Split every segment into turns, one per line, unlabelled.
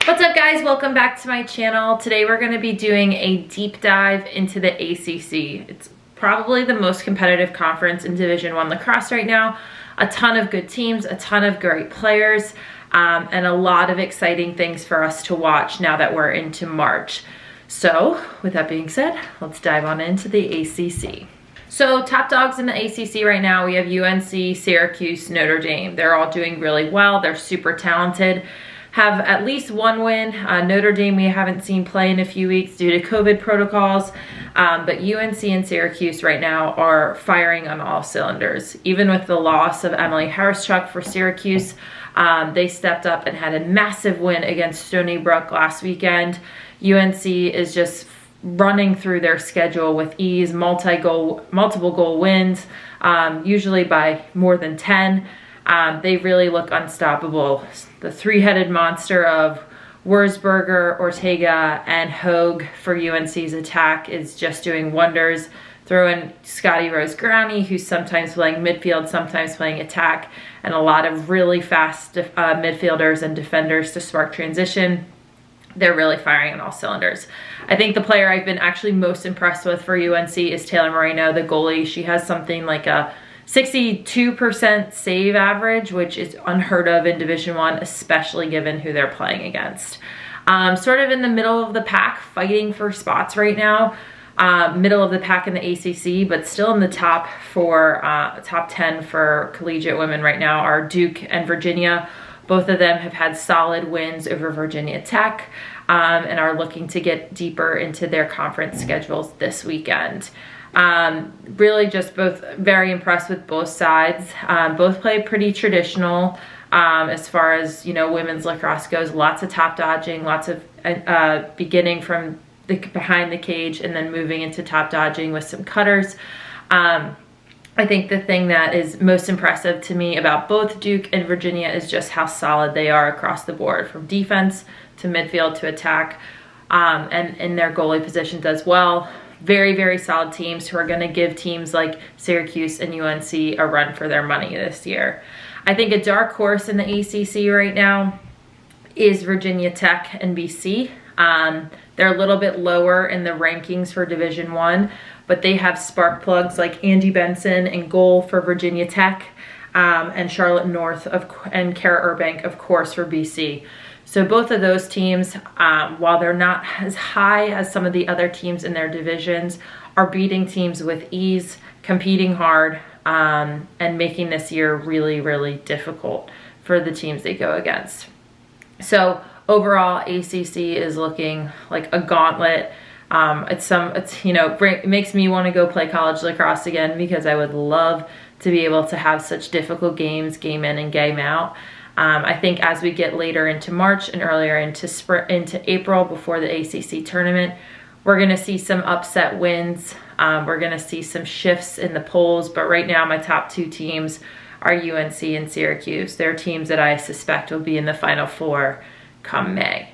What's up guys, welcome back to my channel. Today we're going to be doing a deep dive into the ACC. It's probably the most competitive conference in Division I lacrosse right now. A ton of good teams, a ton of great players, and a lot of exciting things for us to watch now that we're into March. So with that being said, let's dive on into the ACC. So top dogs in the ACC right now, we have UNC, Syracuse, Notre Dame. They're all doing really well. They're super talented. Have at least one win. Notre Dame we haven't seen play in a few weeks due to COVID protocols, but UNC and Syracuse right now are firing on all cylinders. Even with the loss of Emily Harrischuk for Syracuse, they stepped up and had a massive win against Stony Brook last weekend. UNC is just running through their schedule with ease, multiple goal wins, usually by more than 10. They really look unstoppable. The three-headed monster of Wurzburger, Ortega, and Hogue for UNC's attack is just doing wonders. Throw in Scotty Rose-Grani, who's sometimes playing midfield, sometimes playing attack, and a lot of really fast midfielders and defenders to spark transition. They're really firing on all cylinders. I think the player I've been actually most impressed with for UNC is Taylor Moreno, the goalie. She has something like a 62% save average, which is unheard of in Division I, especially given who they're playing against. Sort of in the middle of the pack, fighting for spots right now. Middle of the pack in the ACC, but still in the top 10 for Collegiate Women right now are Duke and Virginia. Both of them have had solid wins over Virginia Tech and are looking to get deeper into their conference schedules this weekend. Really just both very impressed with both sides. Both play pretty traditional as far as, women's lacrosse goes. Lots of top dodging, lots of beginning from behind the cage and then moving into top dodging with some cutters. I think the thing that is most impressive to me about both Duke and Virginia is just how solid they are across the board, from defense to midfield to attack, and in their goalie positions as well. Very, very solid teams who are going to give teams like Syracuse and UNC a run for their money this year. I think a dark horse in the ACC right now is Virginia Tech and BC. They're a little bit lower in the rankings for Division I, but they have spark plugs like Andy Benson in goal for Virginia Tech, and Charlotte North and Kara Urbank, of course, for BC. So both of those teams, while they're not as high as some of the other teams in their divisions, are beating teams with ease, competing hard, and making this year really, really difficult for the teams they go against. So overall, ACC is looking like a gauntlet. It makes me want to go play college lacrosse again, because I would love to be able to have such difficult games, game in and game out. I think as we get later into March and earlier into April before the ACC tournament, we're going to see some upset wins. We're going to see some shifts in the polls, but right now my top two teams are UNC and Syracuse. They're teams that I suspect will be in the Final Four come May.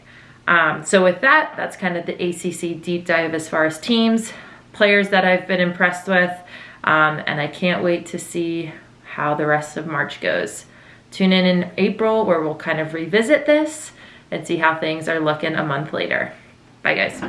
So with that, that's kind of the ACC deep dive as far as teams, players that I've been impressed with, and I can't wait to see how the rest of March goes. Tune in April where we'll kind of revisit this and see how things are looking a month later. Bye guys.